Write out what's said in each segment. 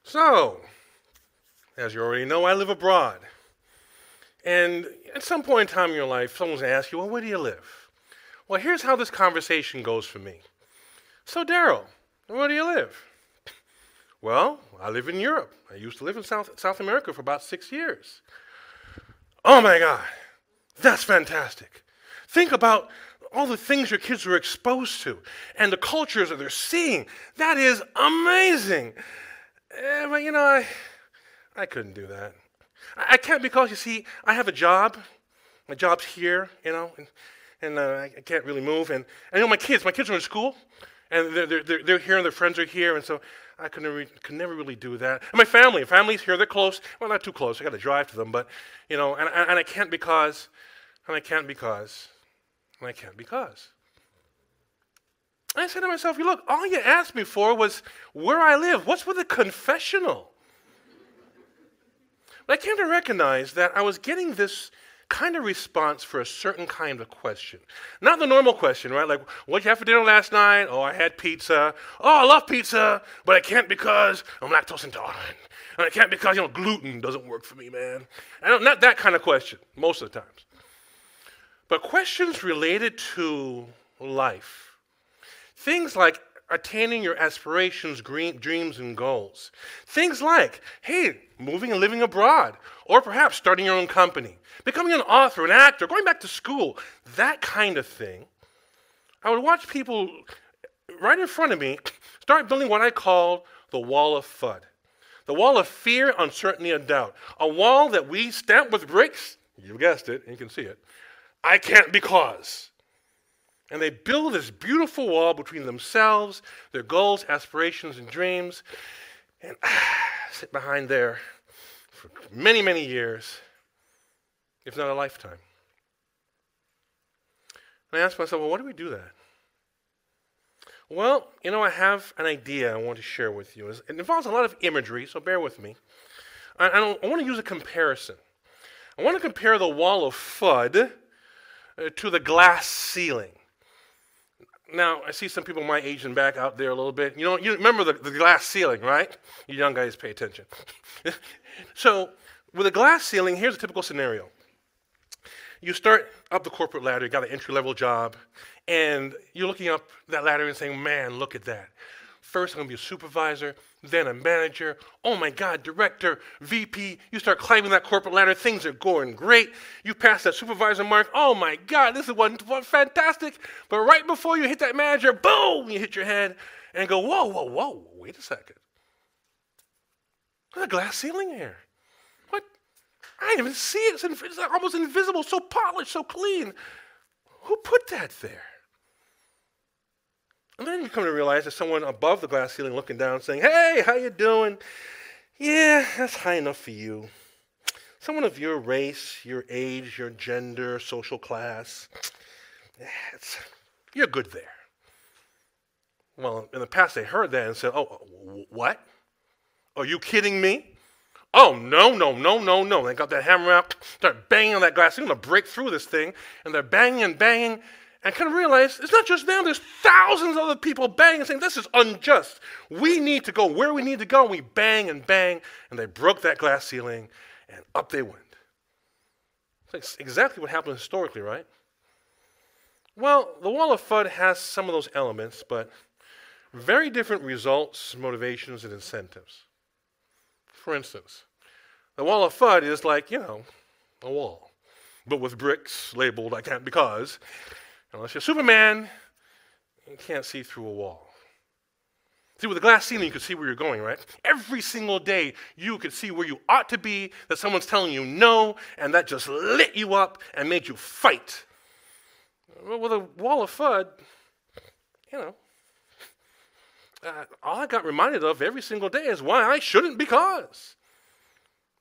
So, as you already know, I live abroad. And at some point in time in your life, someone's going to ask you, well, where do you live? Well, here's how this conversation goes for me. So, Darrell, where do you live? Well, I live in Europe. I used to live in South America for about 6 years. Oh my God, that's fantastic. Think about all the things your kids were exposed to and the cultures that they're seeing. That is amazing. But you know, I couldn't do that. I can't because, you see, I have a job. My job's here, you know, and I can't really move. And you know, my kids are in school, and they're here, and their friends are here, and so I could never really do that. And my family's here. They're close. Well, not too close. I got to drive to them, but you know, and I can't because, and I can't because, and I can't because. I said to myself, look, all you asked me for was where I live. What's with the confessional? But I came to recognize that I was getting this kind of response for a certain kind of question. Not the normal question, right? Like, what'd you have for dinner last night? Oh, I had pizza. Oh, I love pizza, but I can't because I'm lactose intolerant. And I can't because, you know, gluten doesn't work for me, man. Not that kind of question, most of the times. But questions related to life. Things like attaining your aspirations, dreams, and goals. Things like, hey, moving and living abroad, or perhaps starting your own company, becoming an author, an actor, going back to school, that kind of thing. I would watch people right in front of me start building what I call the wall of FUD. The wall of fear, uncertainty, and doubt. A wall that we stamp with bricks, you guessed it, you can see it, I can't because. And they build this beautiful wall between themselves, their goals, aspirations, and dreams, and sit behind there for many, many years, if not a lifetime. And I asked myself, well, why do we do that? Well, you know, I have an idea I want to share with you. It involves a lot of imagery, so bear with me. I want to use a comparison. I want to compare the wall of FUD to the glass ceiling. Now, I see some people my age and back out there a little bit. You remember the glass ceiling, right? You young guys pay attention. So, with a glass ceiling, here's a typical scenario. You start up the corporate ladder, you got an entry-level job, and you're looking up that ladder and saying, man, look at that. First, I'm going to be a supervisor, then a manager. Oh my God, director, VP. You start climbing that corporate ladder. Things are going great. You pass that supervisor mark. Oh my God, this is one fantastic. But right before you hit that manager, boom, you hit your head and go, whoa, whoa, whoa, wait a second. There's a glass ceiling here. What? I didn't even see it. It's almost invisible, so polished, so clean. Who put that there? And then you come to realize there's someone above the glass ceiling looking down saying, hey, how you doing? Yeah, that's high enough for you. Someone of your race, your age, your gender, social class, you're good there. Well, in the past they heard that and said, oh, what? Are you kidding me? Oh, no. They got that hammer out, start banging on that glass ceiling to break through this thing, and they're banging and banging. And kind of realize it's not just them, there's thousands of other people banging and saying, this is unjust. We need to go where we need to go. And we bang, and they broke that glass ceiling, and up they went. It's exactly what happened historically, right? Well, the wall of FUD has some of those elements, but very different results, motivations, and incentives. For instance, the wall of FUD is like, you know, a wall, but with bricks labeled, I can't because. Unless you're Superman, you can't see through a wall. See, with a glass ceiling, you can see where you're going, right? Every single day, you could see where you ought to be, that someone's telling you no, and that just lit you up and made you fight. Well, with a wall of FUD, you know, all I got reminded of every single day is why I shouldn't because.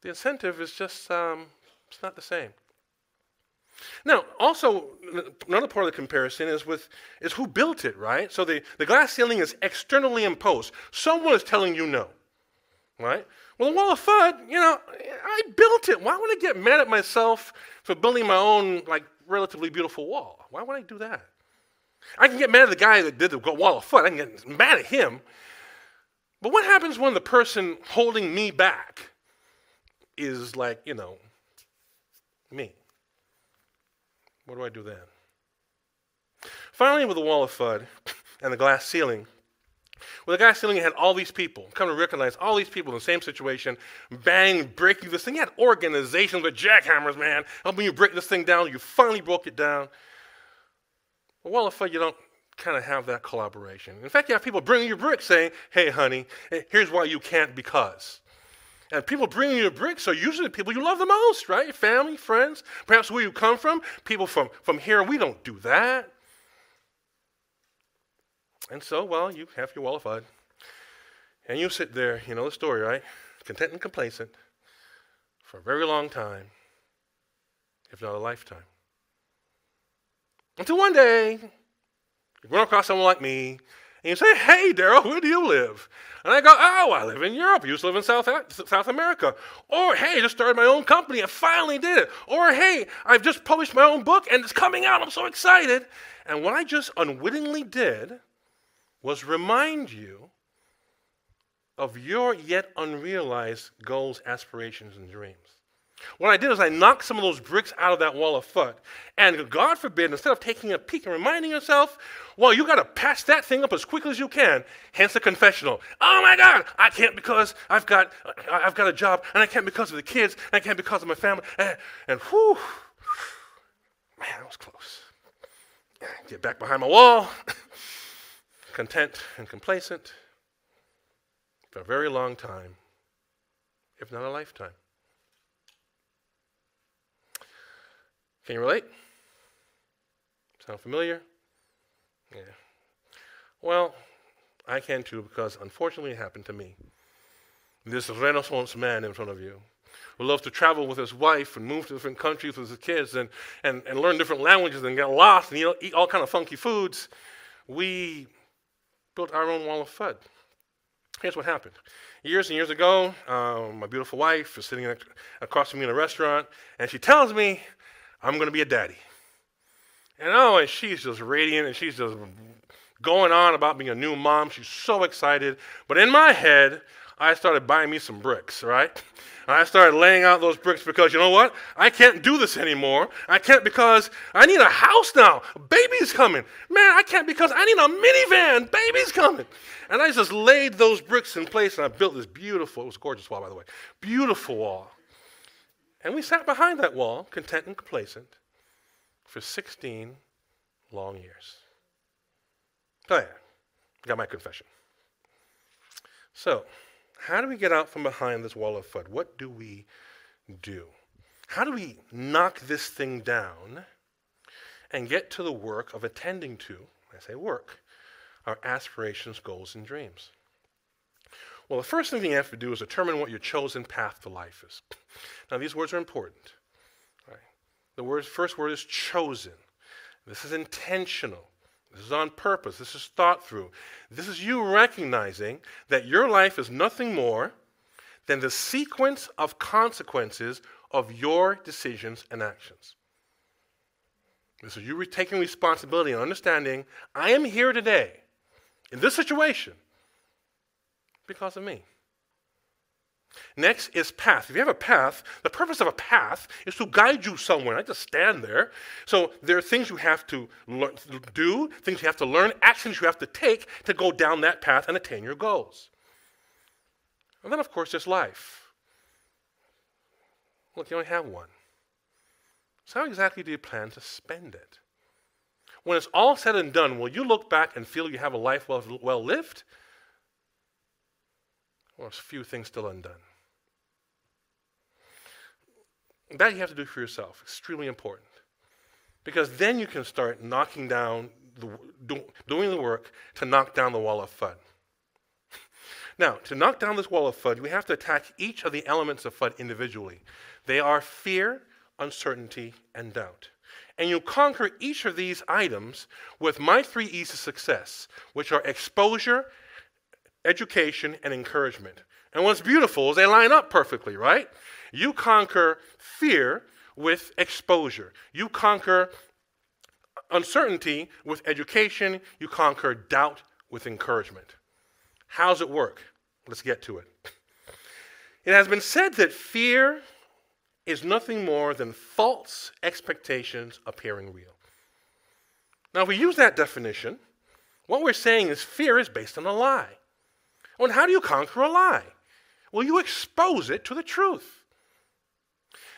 The incentive is just, it's not the same. Now, also, another part of the comparison is who built it, right? So the glass ceiling is externally imposed. Someone is telling you no, right? Well, the wall of FUD, you know, I built it. Why would I get mad at myself for building my own, like, relatively beautiful wall? Why would I do that? I can get mad at the guy that did the wall of FUD. I can get mad at him. But what happens when the person holding me back is like, me? What do I do then? Finally, with the wall of FUD and the glass ceiling, with the glass ceiling, you had all these people come to recognize all these people in the same situation, bang, breaking this thing. You had organizations with jackhammers, man, helping you break this thing down. You finally broke it down. The wall of FUD, you don't kind of have that collaboration. In fact, you have people bringing you bricks saying, hey, honey, here's why you can't because. And people bringing you bricks are usually the people you love the most, right? Family, friends, perhaps where you come from. People from here, we don't do that. And so, well, you have your wall of FUD. And you sit there, you know the story, right? Content and complacent for a very long time, if not a lifetime. Until one day, you run across someone like me, and you say, hey, Darrell, where do you live? And I go, oh, I live in Europe. I used to live in South America. Or, hey, I just started my own company. I finally did it. Or, hey, I've just published my own book, and it's coming out. I'm so excited. And what I just unwittingly did was remind you of your yet unrealized goals, aspirations, and dreams. What I did is I knocked some of those bricks out of that wall of FUD. And God forbid, instead of taking a peek and reminding yourself, well, you got to patch that thing up as quickly as you can, hence the confessional. Oh my God, I can't because I've got a job, and I can't because of the kids, and I can't because of my family. And whew, man, that was close. Get back behind my wall. Content and complacent for a very long time, if not a lifetime. Can you relate? Sound familiar? Yeah. Well, I can too, because unfortunately it happened to me. This Renaissance man in front of you who loves to travel with his wife and move to different countries with his kids and learn different languages and get lost and eat all kind of funky foods. We built our own wall of FUD. Here's what happened. Years and years ago, my beautiful wife is sitting across from me in a restaurant, and she tells me, I'm going to be a daddy. And she's just radiant, and she's just going on about being a new mom. She's so excited. But in my head, I started buying me some bricks, right? I started laying out those bricks because, you know what? I can't do this anymore. I can't because I need a house now. Baby's coming. Man, I can't because I need a minivan. Baby's coming. And I just laid those bricks in place, and I built this beautiful, it was a gorgeous wall, by the way, beautiful wall. And we sat behind that wall, content and complacent, for 16 long years. Oh yeah, got my confession. So, how do we get out from behind this wall of FUD? What do we do? How do we knock this thing down and get to the work of attending to, I say work, our aspirations, goals, and dreams? Well, the first thing you have to do is determine what your chosen path to life is. Now, these words are important. Right? The first word is chosen. This is intentional. This is on purpose. This is thought through. This is you recognizing that your life is nothing more than the sequence of consequences of your decisions and actions. This is you taking responsibility and understanding, I am here today in this situation because of me. Next is path. If you have a path, the purpose of a path is to guide you somewhere, not just stand there. So there are things you have to do, things you have to learn, actions you have to take to go down that path and attain your goals. And then, of course, there's life. Look, you only have one. So how exactly do you plan to spend it? When it's all said and done, will you look back and feel you have a life well lived? Or a few things still undone? That you have to do for yourself. Extremely important. Because then you can start knocking down, doing the work to knock down the wall of FUD. Now, to knock down this wall of FUD, we have to attack each of the elements of FUD individually. They are fear, uncertainty, and doubt. And you conquer each of these items with my 3 E's to success, which are exposure, education, and encouragement. And what's beautiful is they line up perfectly, right? You conquer fear with exposure. You conquer uncertainty with education. You conquer doubt with encouragement. How does it work? Let's get to it. It has been said that fear is nothing more than false expectations appearing real. Now, if we use that definition, what we're saying is fear is based on a lie. Well, and how do you conquer a lie? Well, you expose it to the truth.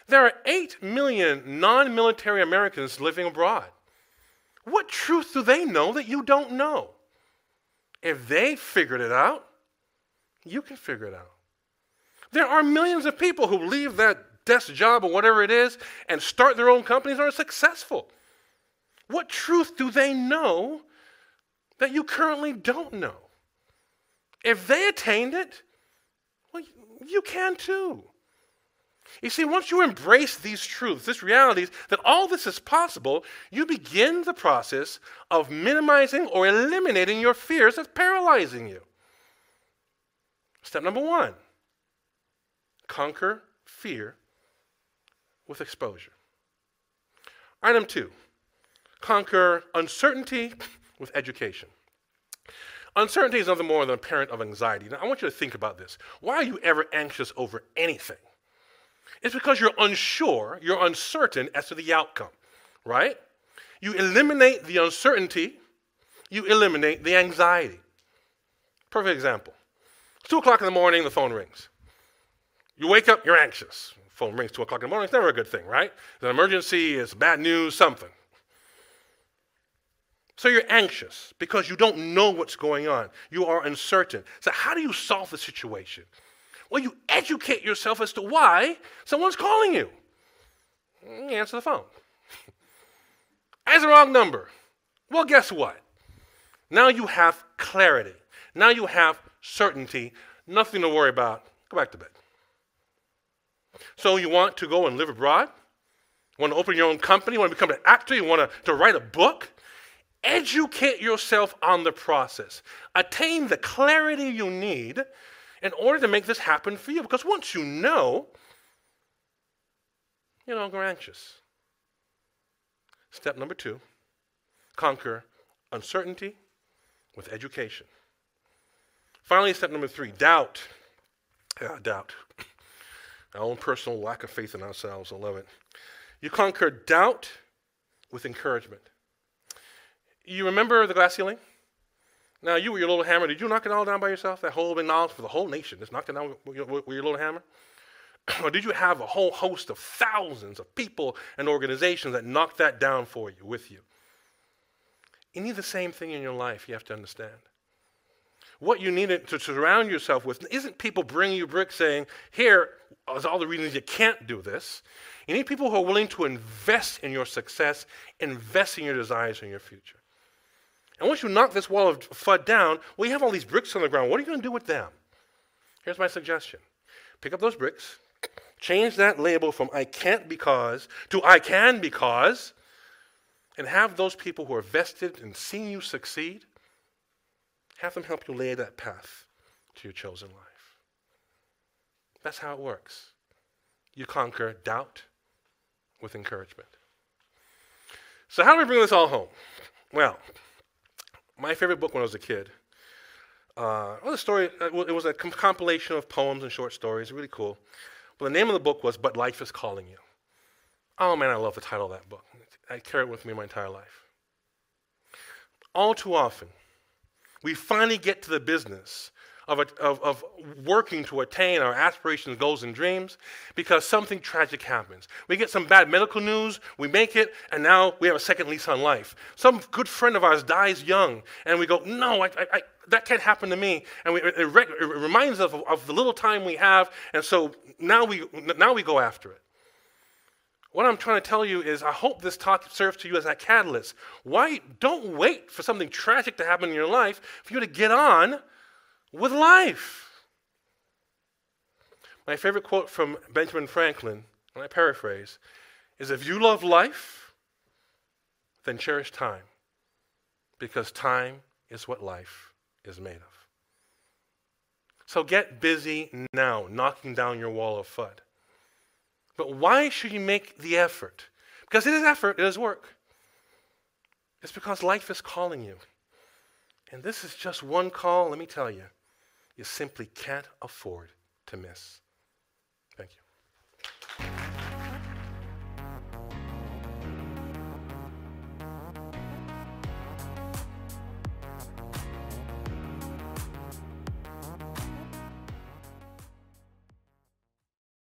There are 8 million non-military Americans living abroad. What truth do they know that you don't know? If they figured it out, you can figure it out. There are millions of people who leave that desk job or whatever it is and start their own companies and are successful. What truth do they know that you currently don't know? If they attained it, well, you can too. You see, once you embrace these truths, these realities, that all this is possible, you begin the process of minimizing or eliminating your fears that's paralyzing you. Step number 1, conquer fear with exposure. Item 2, conquer uncertainty with education. Uncertainty is nothing more than a parent of anxiety. Now, I want you to think about this. Why are you ever anxious over anything? It's because you're unsure, you're uncertain as to the outcome, right? You eliminate the uncertainty, you eliminate the anxiety. Perfect example. It's 2 o'clock in the morning, the phone rings. You wake up, you're anxious. Phone rings 2 o'clock in the morning, it's never a good thing, right? It's an emergency, it's bad news, something. So you're anxious because you don't know what's going on. You are uncertain. So how do you solve the situation? Well, you educate yourself as to why someone's calling you. You answer the phone. That's the wrong number. Well, guess what? Now you have clarity. Now you have certainty. Nothing to worry about. Go back to bed. So you want to go and live abroad? You want to open your own company? You want to become an actor? You want to write a book? Educate yourself on the process. Attain the clarity you need in order to make this happen for you. Because once you know, you're no longer anxious. Step number 2, conquer uncertainty with education. Finally, step number 3, doubt. Doubt. Our own personal lack of faith in ourselves. I love it. You conquer doubt with encouragement. You remember the glass ceiling? Now, you with your little hammer, did you knock it all down by yourself? That whole big knowledge for the whole nation, just knocked it down with your little hammer? Or did you have a whole host of thousands of people and organizations that knocked that down for you, with you? You need the same thing in your life, you have to understand. What you need to surround yourself with isn't people bringing you bricks saying, here is all the reasons you can't do this. You need people who are willing to invest in your success, invest in your desires and your future. And once you knock this wall of FUD down, well, you have all these bricks on the ground. What are you going to do with them? Here's my suggestion. Pick up those bricks, change that label from I can't because to I can because, and have those people who are vested in seeing you succeed, have them help you lay that path to your chosen life. That's how it works. You conquer doubt with encouragement. So how do we bring this all home? Well, my favorite book when I was a kid, it was a compilation of poems and short stories, really cool. But the name of the book was But Life is Calling You. Oh man, I love the title of that book. I carry it with me my entire life. All too often, we finally get to the business of working to attain our aspirations, goals, and dreams because something tragic happens. We get some bad medical news, we make it, and now we have a second lease on life. Some good friend of ours dies young, and we go, no, that can't happen to me. And it reminds us of the little time we have, and so now we go after it. What I'm trying to tell you is I hope this talk serves to you as that catalyst. Don't wait for something tragic to happen in your life for you to get on with life. My favorite quote from Benjamin Franklin, and I paraphrase, is if you love life, then cherish time, because time is what life is made of. So get busy now, knocking down your wall of FUD. But why should you make the effort? Because it is effort, it is work. It's because life is calling you. And this is just one call, let me tell you. you simply can't afford to miss.